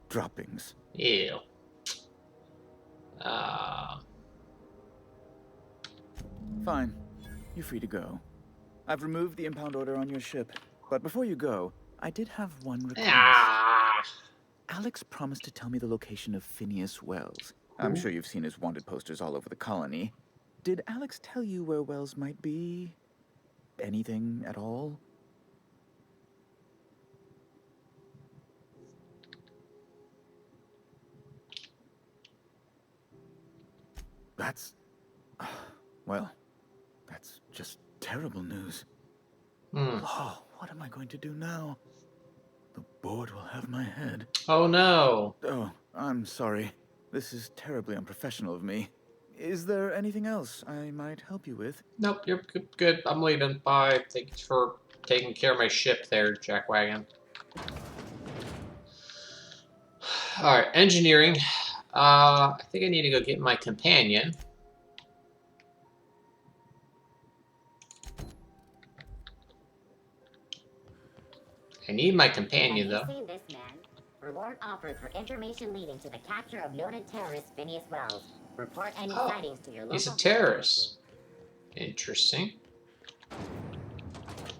droppings. Ew. Fine. You're free to go. I've removed the impound order on your ship. But before you go, I did have one request. Alex promised to tell me the location of Phineas Wells. I'm sure you've seen his wanted posters all over the colony. Did Alex tell you where Wells might be? Anything at all? That's... well, that's just terrible news. Oh, what am I going to do now? The board will have my head. Oh no. Oh, I'm sorry. This is terribly unprofessional of me. Is there anything else I might help you with? Nope, you're good. I'm leaving. Bye. Thanks for taking care of my ship there, Jackwagon. Alright, engineering. I think I need to go get my companion. I need my companion, though. Have you seen this man? Reward offered for information leading to the capture of noted terrorist Phineas Wells. Report any sightings to your local... He's a terrorist. Interesting.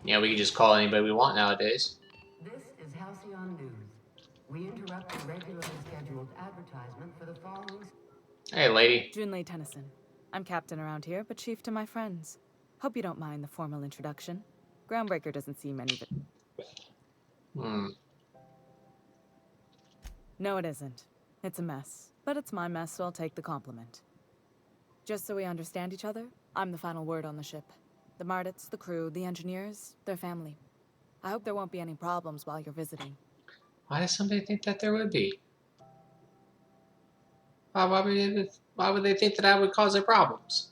Yeah, we can just call anybody we want nowadays. This is Halcyon News. We interrupt the regularly scheduled advertisement for the following... Hey, lady. Junlei Tennyson. I'm captain around here, but chief to my friends. Hope you don't mind the formal introduction. Groundbreaker doesn't seem any of it. No, it isn't. It's a mess. But it's my mess, so I'll take the compliment. Just so we understand each other, I'm the final word on the ship. The Mardits, the crew, the engineers, their family. I hope there won't be any problems while you're visiting. Why does somebody think that there would be? Why would they think that I would cause their problems?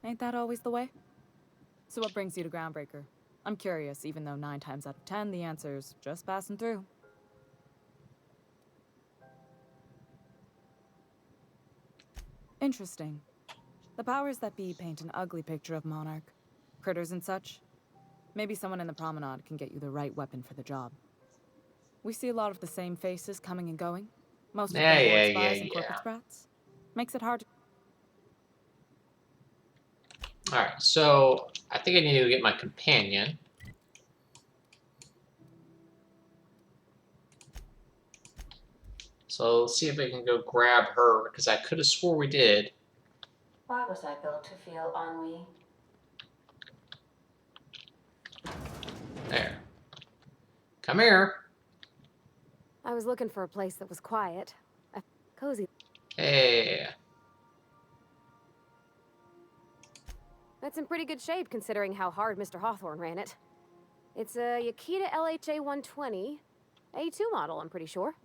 Ain't that always the way? So what brings you to Groundbreaker? I'm curious, even though 9 times out of 10 the answer's just passing through. Interesting. The powers that be paint an ugly picture of Monarch. Critters and such. Maybe someone in the promenade can get you the right weapon for the job. We see a lot of the same faces coming and going. Most of them board spies and corporate sprats. Makes it hard to... Alright, so I think I need to get my companion. So let's see if I can go grab her, because I could have swore we did. Why was I built to feel ennui? There. Come here. I was looking for a place that was quiet. Cozy. Hey. That's in pretty good shape considering how hard Mr. Hawthorne ran it. It's a Yakita LHA 120, A2 model, I'm pretty sure.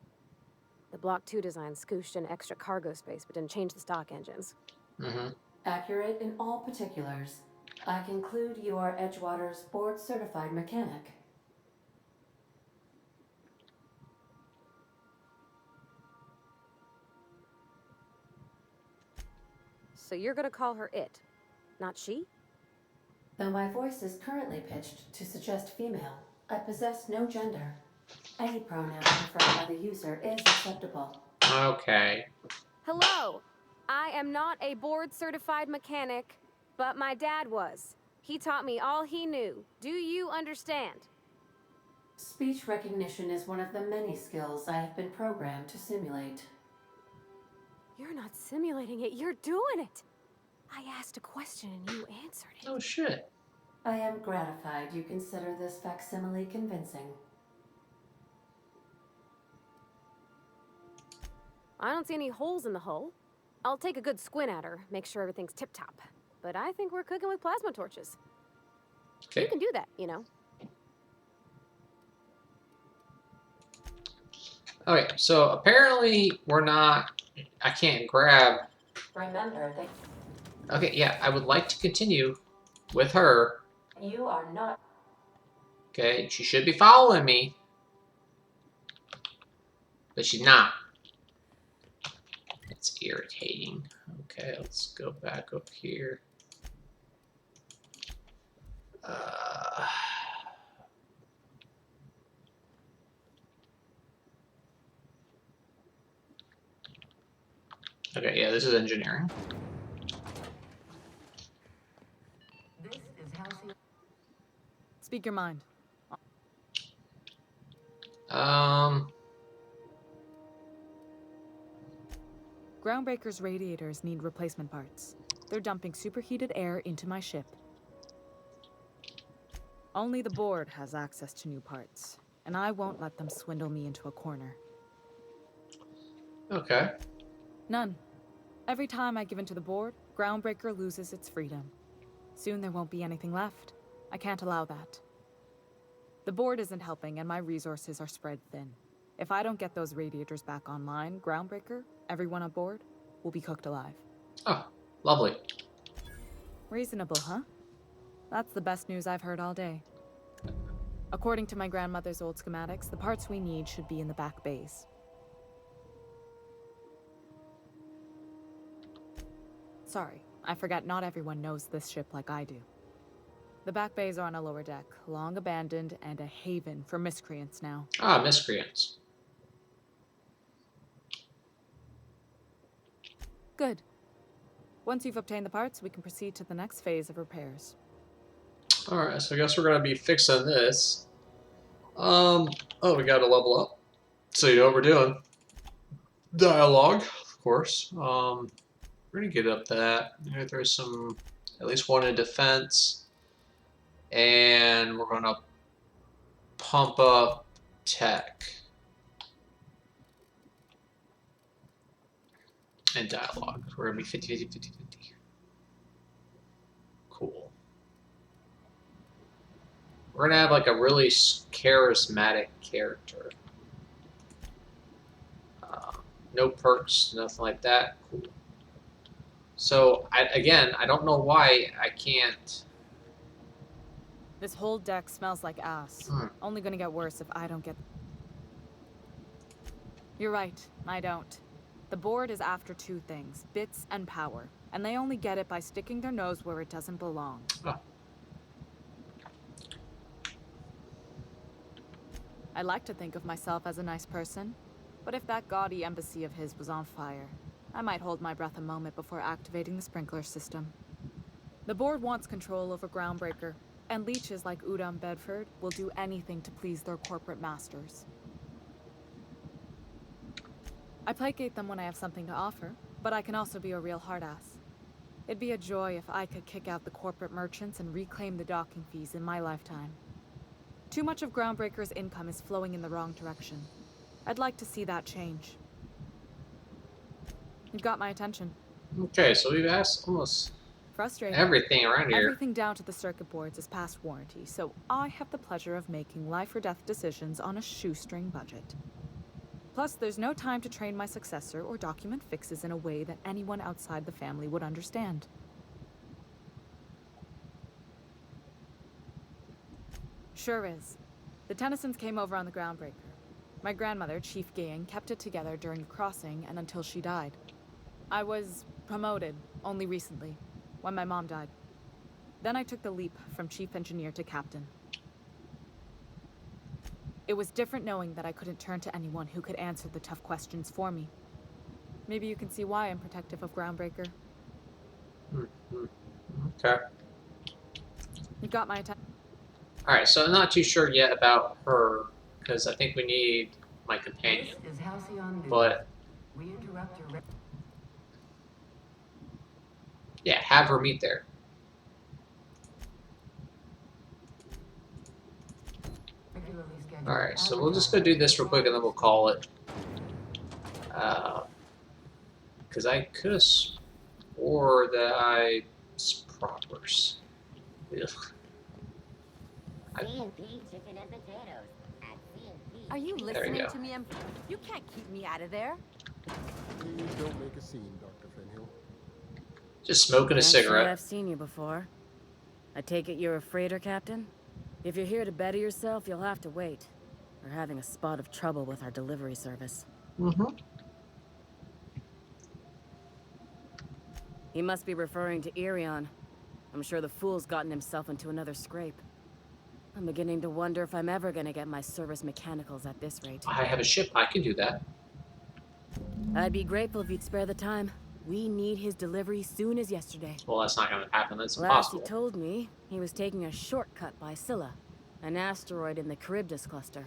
The Block 2 design scooshed in extra cargo space but didn't change the stock engines. Accurate in all particulars. I conclude you are Edgewater's board-certified mechanic. So you're gonna call her it, not she? Though my voice is currently pitched to suggest female, I possess no gender. Any pronoun preferred by the user is acceptable. Okay. Hello! I am not a board-certified mechanic, but my dad was. He taught me all he knew. Do you understand? Speech recognition is one of the many skills I have been programmed to simulate. You're not simulating it, you're doing it! I asked a question and you answered it. Oh shit. I am gratified you consider this facsimile convincing. I don't see any holes in the hull. I'll take a good squint at her, make sure everything's tip-top. But I think we're cooking with plasma torches. Okay. You can do that, you know. Okay, so apparently we're not... I can't grab... Remember that Okay, yeah, I would like to continue with her. you are not... Okay, she should be following me. But she's not. It's irritating. Okay, let's go back up here. Okay, yeah, this is engineering. Speak your mind. Groundbreaker's radiators need replacement parts. They're dumping superheated air into my ship. Only the board has access to new parts, and I won't let them swindle me into a corner. Okay. None. Every time I give in to the board, Groundbreaker loses its freedom. Soon there won't be anything left. I can't allow that. The board isn't helping, and my resources are spread thin. If I don't get those radiators back online, Groundbreaker, everyone aboard, will be cooked alive. Oh, lovely. Reasonable, huh? That's the best news I've heard all day. According to my grandmother's old schematics, the parts we need should be in the back bays. Sorry, I forgot not everyone knows this ship like I do. The back bays are on a lower deck, long abandoned and a haven for miscreants now. Ah, miscreants. Good. Once you've obtained the parts, we can proceed to the next phase of repairs. Alright, so I guess we're gonna be fixing this. Oh, we gotta level up. So you know what we're doing. Dialogue. course. We're gonna get up that. There's some, at least one in defense, and we're gonna pump up tech and dialogue. We're gonna be 50-50-50-50. Cool. We're gonna have like a really charismatic character. No perks, nothing like that. Cool. So again, I don't know why I can't. This whole deck smells like ass. Only gonna get worse if I don't get... You're right, I don't. The board is after two things, bits and power. And they only get it by sticking their nose where it doesn't belong. Oh. I like to think of myself as a nice person. But if that gaudy embassy of his was on fire, I might hold my breath a moment before activating the sprinkler system. The board wants control over Groundbreaker, and leeches like Udom Bedford will do anything to please their corporate masters. I placate them when I have something to offer, but I can also be a real hard-ass. It'd be a joy if I could kick out the corporate merchants and reclaim the docking fees in my lifetime. Too much of Groundbreaker's income is flowing in the wrong direction. I'd like to see that change. You've got my attention. Okay, so we've asked almost Frustrating. everything around here. Everything down to the circuit boards is past warranty, so I have the pleasure of making life or death decisions on a shoestring budget. Plus, there's no time to train my successor or document fixes in a way that anyone outside the family would understand. Sure is. The Tennysons came over on the Groundbreaker. My grandmother, Chief Gayan, kept it together during the crossing and until she died. I was promoted only recently, when my mom died. Then I took the leap from chief engineer to captain. It was different knowing that I couldn't turn to anyone who could answer the tough questions for me. Maybe you can see why I'm protective of Groundbreaker. Okay. You got my attention. Alright, so I'm not too sure yet about her, because I think we need my companion. But yeah, have her meet there. Alright, so we'll just go do this real quick and then we'll call it. Because I could have swore that I propers. C&P chicken and potatoes at C&P. Are you There you listening go. to me? You can't keep me out of there. Please don't make a scene, Dr. Fenhill. Just smoking a cigarette. I've seen you before. I take it you're a freighter captain? If you're here to better yourself, you'll have to wait. We're having a spot of trouble with our delivery service. He must be referring to Irion. I'm sure the fool's gotten himself into another scrape. I'm beginning to wonder if I'm ever gonna get my service mechanicals at this rate. I have a ship. I can do that. I'd be grateful if you'd spare the time. We need his delivery soon as yesterday. Well, that's not going to happen. That's Last he impossible. told me, he was taking a shortcut by Scylla, an asteroid in the Charybdis cluster.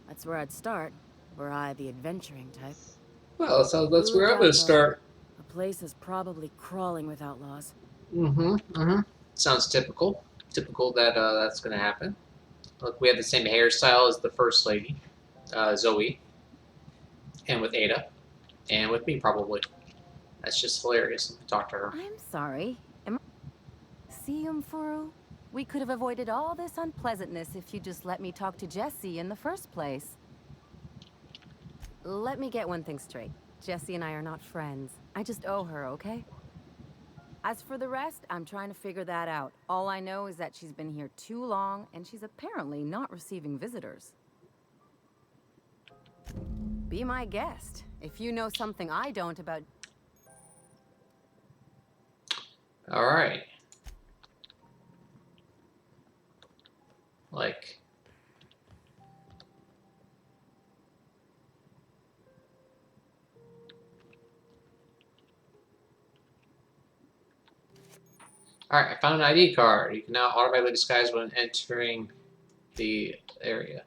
That's where I'd start, were I the adventuring type. Well, that's where I'm Look going out, to start. though. The place is probably crawling with outlaws. Sounds typical. Typical that that's going to happen. Look, we have the same hairstyle as the First Lady, Zoe, and with Ada, and with me probably. That's just hilarious. Talk to her. I'm sorry. See, Furu? We could have avoided all this unpleasantness if you just let me talk to Jessie in the first place. Let me get one thing straight. Jessie and I are not friends. I just owe her, okay? As for the rest, I'm trying to figure that out. All I know is that she's been here too long, and she's apparently not receiving visitors. Be my guest. If you know something I don't about... All right. Like... Alright, I found an ID card. You can now automatically disguise when entering the area.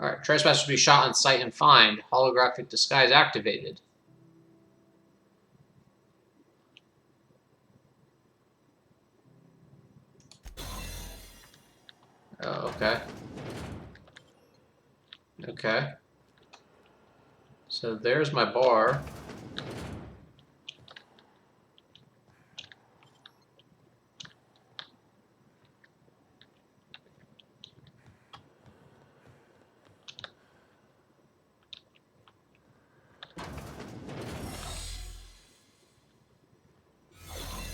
Alright, trespassers will be shot on sight and fined. Holographic disguise activated. Oh, okay. Okay. So there's my bar.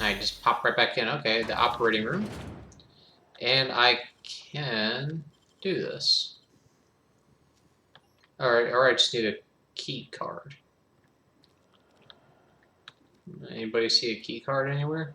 I just pop right back in. Okay, the operating room. And I can do this. Alright, or I just need a key card. Anybody see a key card anywhere?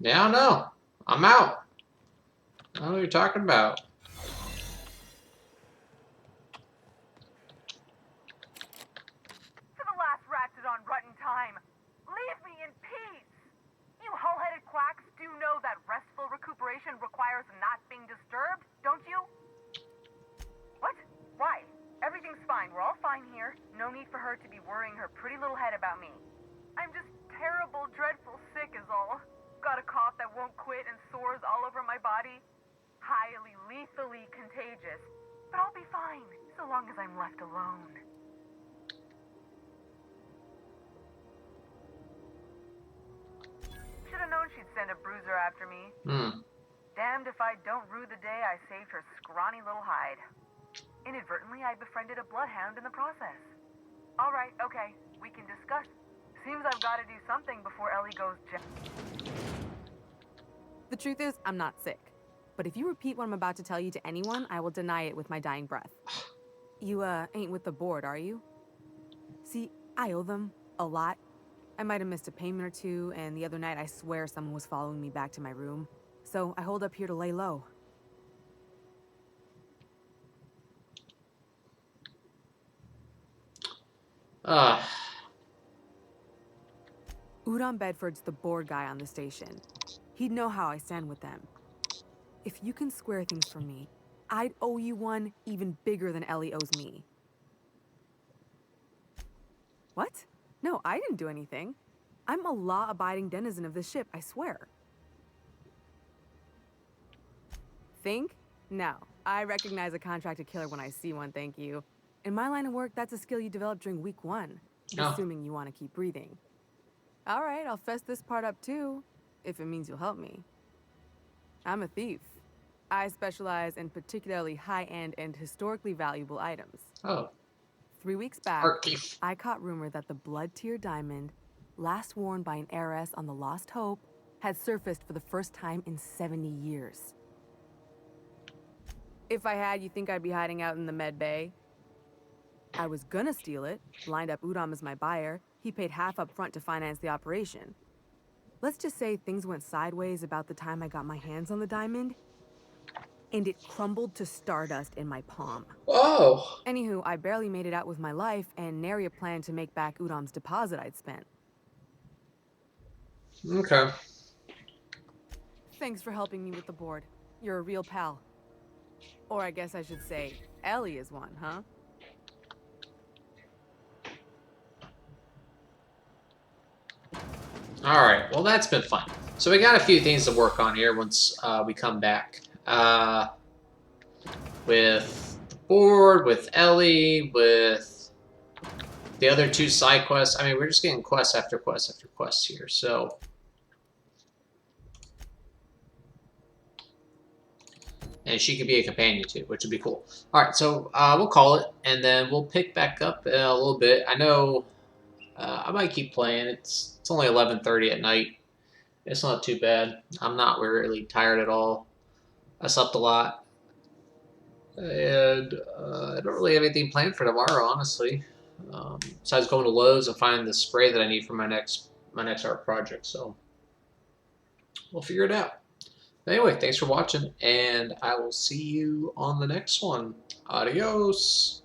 Yeah, no. I'm out. I don't know what you're talking about. To the last ratchet on rotten time, leave me in peace! You hull-headed quacks do know that restful recuperation requires not being disturbed, don't you? What? Why? Everything's fine. We're all fine here. No need for her to be worrying her pretty little head about me. I'm just terrible, dreadful sick is all. Got a cough that won't quit and sores all over my body. Highly, lethally contagious. But I'll be fine, so long as I'm left alone. Should've known she'd send a bruiser after me. Damned if I don't rue the day I saved her scrawny little hide. Inadvertently, I befriended a bloodhound in the process. Alright, okay, we can discuss. Seems I've got to do something before Ellie goes The truth is, I'm not sick. But if you repeat what I'm about to tell you to anyone, I will deny it with my dying breath. You, ain't with the board, are you? See, I owe them a lot. I might have missed a payment or two, and the other night I swear someone was following me back to my room. So I hold up here to lay low. Udon Bedford's the board guy on the station. He'd know how I stand with them. If you can square things for me, I'd owe you one even bigger than Ellie owes me. What? No, I didn't do anything. I'm a law-abiding denizen of this ship, I swear. Think? No. I recognize a contracted killer when I see one, thank you. In my line of work, that's a skill you develop during week 1. Assuming you want to keep breathing. Alright, I'll fess this part up too, if it means you'll help me. I'm a thief. I specialize in particularly high-end and historically valuable items. Oh. 3 weeks back, I caught rumor that the blood-tier diamond, last worn by an heiress on the Lost Hope, had surfaced for the first time in 70 years. If I had, you think I'd be hiding out in the med bay? I was gonna steal it, lined up Udom as my buyer. He paid half up front to finance the operation. Let's just say things went sideways about the time I got my hands on the diamond, and it crumbled to stardust in my palm. Oh! Anywho, I barely made it out with my life, and nary a plan to make back Udom's deposit I'd spent. Okay. Thanks for helping me with the board. You're a real pal. Or I guess I should say, Ellie is one, huh? Alright, well that's been fun. So we got a few things to work on here once we come back. With the board, with Ellie, with the other 2 side quests. I mean, we're just getting quest after quest after quest here, so... And she could be a companion too, which would be cool. Alright, so we'll call it, and then we'll pick back up in a little bit. I know I might keep playing. It's only 11:30 at night. It's not too bad. I'm not really tired at all. I slept a lot. And I don't really have anything planned for tomorrow, honestly. Besides going to Lowe's and finding the spray that I need for my next my next art project. So we'll figure it out. Anyway, thanks for watching, and I will see you on the next one. Adios.